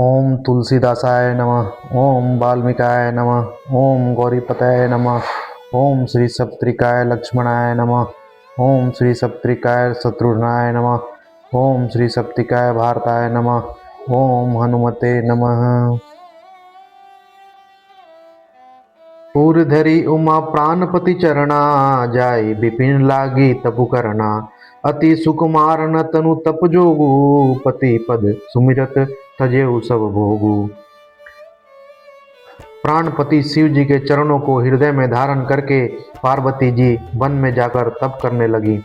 ओम तुलसीदासाय नमः। ओम वाल्मीकाय नमः। ओम गौरीपतये नमः। ओम श्री सप्तऋषिकाय लक्ष्मणाय नमः। ओम श्री सप्तऋषिकाय शत्रुघ्नाय नमः। ओम श्री सप्तऋषिकाय भारताय नमः। ओम हनुमते नमः। उर्धरि उमा प्राणपति चरणा, जाय विपिन लागी तपु करना। अति सुकुमार न तनु तप जोगु, पति पद सुमिरत तजेउ सब भोगु। प्राणपति शिव जी के चरणों को हृदय में धारण करके पार्वती जी वन में जाकर तप करने लगी।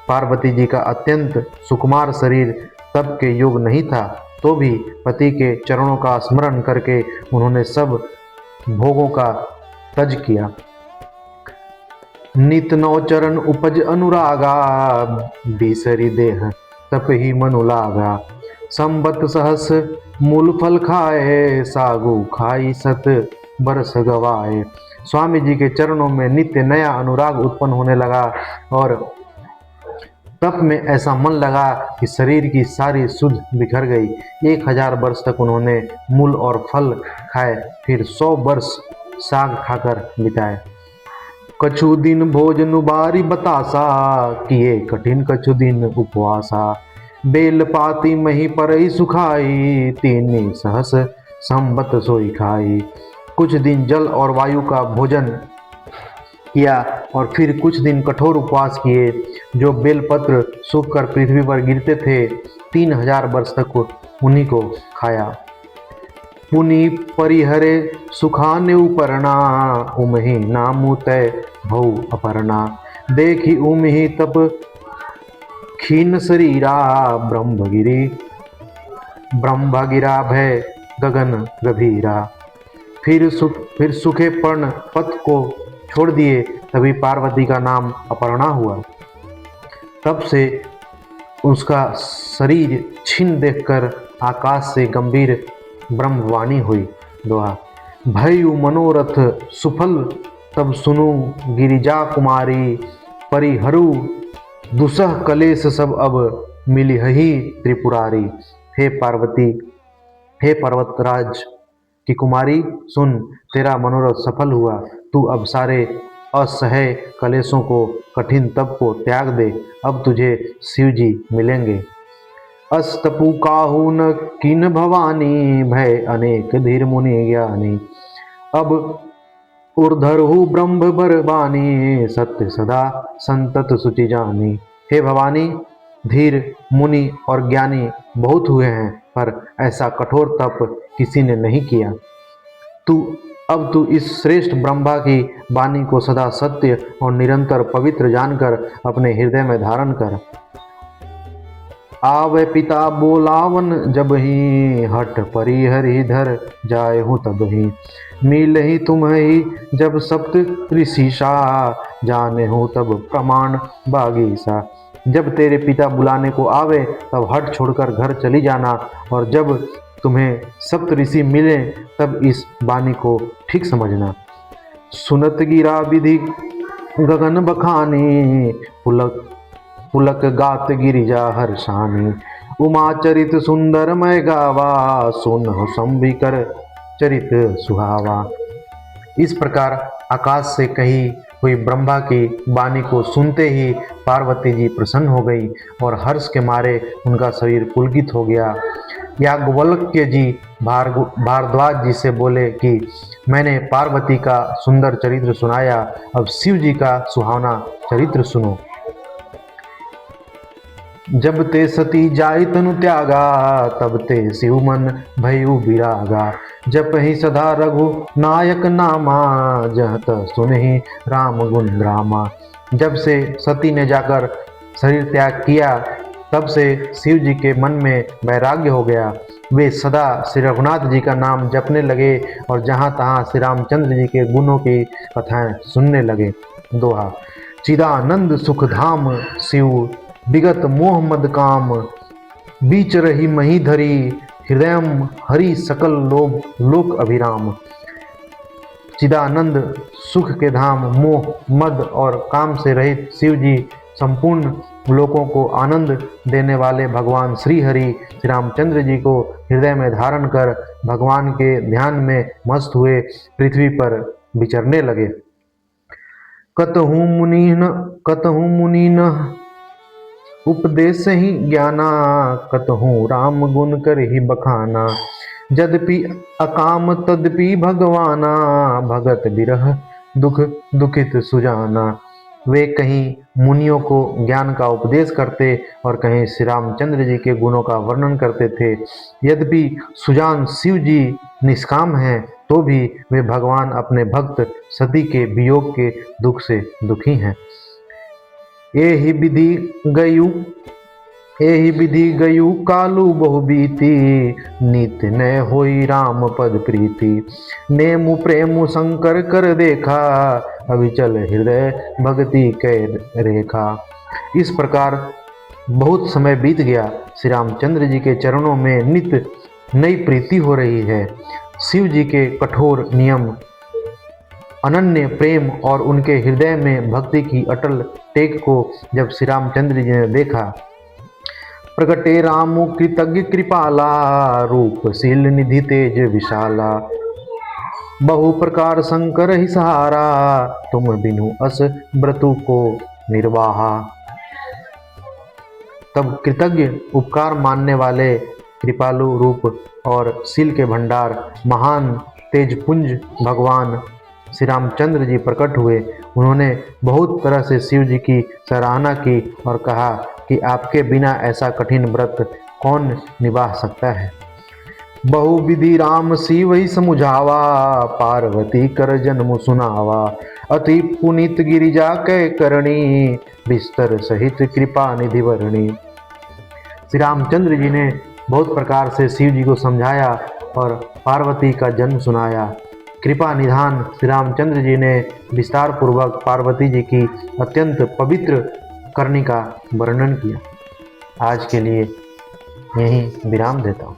पार्वती जी का अत्यंत सुकुमार शरीर तप के योग नहीं था, तो भी पति के चरणों का स्मरण करके उन्होंने सब भोगों का तज किया। नित नौ चरण उपज अनुरागा, बीसरी देह तप ही मनु लागा। संबत सहस मूल फल खाए, सागु खाई सत बरस गवाए। स्वामी जी के चरणों में नित्य नया अनुराग उत्पन्न होने लगा और तप में ऐसा मन लगा कि शरीर की सारी सुध बिखर गई। 1000 वर्ष तक उन्होंने मूल और फल खाए, फिर 100 वर्ष साग खाकर बिताए। कछु दिन भोजन बारी बतासा, किए कठिन कछु दिन उपवासा। बेल पाती मही परई सुखाई, तीनी सहस संबत सोई खाई। कुछ दिन जल और वायु का भोजन किया और फिर कुछ दिन कठोर उपवास किए। जो बेलपत्र सूखकर पृथ्वी पर गिरते थे, 3000 वर्ष तक उन्हीं को खाया। पुनि परिहरे सुखाने उपरना, उमहि नामु तय भौ अपरना। देखी उमहि तप खीन शरीरा, ब्रह्मगिरा भय गगन गभीरा। फिर सूखे पर्ण पथ को छोड़ दिए, तभी पार्वती का नाम अपर्णा हुआ। तब से उसका शरीर छीन देखकर आकाश से गंभीर ब्रह्मवाणी हुई। दोहा। भयु मनोरथ सुफल तब सुनु, गिरिजा कुमारी परिहरु। दुसह कलेश सब अब मिलिहि त्रिपुरारी। हे पार्वती, हे पर्वतराज की कुमारी, सुन, तेरा मनोरथ सफल हुआ। तू अब सारे असह्य कलेशों को, कठिन तप को त्याग दे। अब तुझे शिव जी मिलेंगे। अस्तपु काहू न किन भवानी, भय अनेक धीर मुनि ज्ञानी। अब उर्धरहु ब्रह्म बरबानी, सत्य सदा संतत सुचि जानी। हे भवानी, धीर मुनि और ज्ञानी बहुत हुए हैं, पर ऐसा कठोर तप किसी ने नहीं किया। अब तू इस श्रेष्ठ ब्रह्मा की वाणी को सदा सत्य और निरंतर पवित्र जानकर अपने हृदय में धारण कर। आवे पिता बोलावन जब ही, हट परिहरि धर जाए हूँ तब ही। मिल ही तुम ही जब सप्त ऋषि सा, जाने हूँ तब प्रमाण बागीसा। जब तेरे पिता बुलाने को आवे तब हट छोड़कर घर चली जाना, और जब तुम्हें सप्त ऋषि मिले तब इस वाणी को ठीक समझना। सुनत गिरा विधि गगन बखानी, पुलक गात गिरिजा हर्षानी। उमा चरित सुंदर मय गावा, सुन संबिकर चरित सुहावा। इस प्रकार आकाश से कही हुई ब्रह्मा की वाणी को सुनते ही पार्वती जी प्रसन्न हो गई और हर्ष के मारे उनका शरीर पुलकित हो गया। याज्ञवल्क्य जी भारद्वाज जी से बोले कि मैंने पार्वती का सुंदर चरित्र सुनाया, अब शिव जी का सुहावना चरित्र सुनो। जब ते सती जाय तनु त्यागा, तब ते शिव मन भयउ विरागा। जप ही सदा रघु नायक नामा, जहत सुनहि राम गुण रामा। जब से सती ने जाकर शरीर त्याग किया, तब से शिव जी के मन में वैराग्य हो गया। वे सदा श्री रघुनाथ जी का नाम जपने लगे और जहाँ तहाँ श्री रामचंद्र जी के गुणों की कथाएं सुनने लगे। दोहा। चिदानंद सुख धाम शिव, विगत मोह मद काम। बीच रही मही धरी, हृदयम हरि सकल लोक अभिराम। चिदानंद सुख के धाम, मोह मद और काम से रहित शिव जी संपूर्ण लोगों को आनंद देने वाले भगवान श्री हरि श्री रामचंद्र जी को हृदय में धारण कर भगवान के ध्यान में मस्त हुए पृथ्वी पर विचरने लगे। कतहु मुनीन उपदेश ही ज्ञाना, कतहु राम गुण कर ही बखाना। यद्यपि अकाम तदपि भगवाना, भगत बिरह दुख दुखित सुजाना। वे कहीं मुनियों को ज्ञान का उपदेश करते और कहीं श्री रामचंद्र जी के गुणों का वर्णन करते थे। यद्यपि सुजान शिव जी निष्काम हैं तो भी वे भगवान अपने भक्त सती के वियोग के दुख से दुखी हैं। एहि विधि गयु कालु बहु बीती, नित न होई राम पद प्रीति। नेमु प्रेमु शंकर कर देखा, अविचल हृदय भक्ति कै रेखा। इस प्रकार बहुत समय बीत गया। श्री रामचंद्र जी के चरणों में नित नई प्रीति हो रही है। शिव जी के कठोर नियम, अनन्य प्रेम और उनके हृदय में भक्ति की अटल टेक को जब श्री रामचंद्र जी ने देखा, प्रगटे रामु कृतज्ञ कृपाला, रूपशील निधि तेज विशाला। बहु प्रकार शंकर ही सहारा, तुम बिनु अस व्रतु को निर्वाहा। तब कृतज्ञ उपकार मानने वाले कृपालु रूप और शील के भंडार महान तेजपुंज भगवान श्री रामचंद्र जी प्रकट हुए। उन्होंने बहुत तरह से शिव जी की सराहना की और कहा कि आपके बिना ऐसा कठिन व्रत कौन निभा सकता है। बहु विधि राम शिव ही समुझावा, पार्वती कर जन्म सुनावा। अति पुनीत गिरिजा कै करणी, बिस्तर सहित कृपा निधि वर्णी। श्री रामचंद्र जी ने बहुत प्रकार से शिव जी को समझाया और पार्वती का जन्म सुनाया। कृपा निधान श्री रामचंद्र जी ने विस्तार पूर्वक पार्वती जी की अत्यंत पवित्र करने का वर्णन किया। आज के लिए यहीं विराम देता हूँ।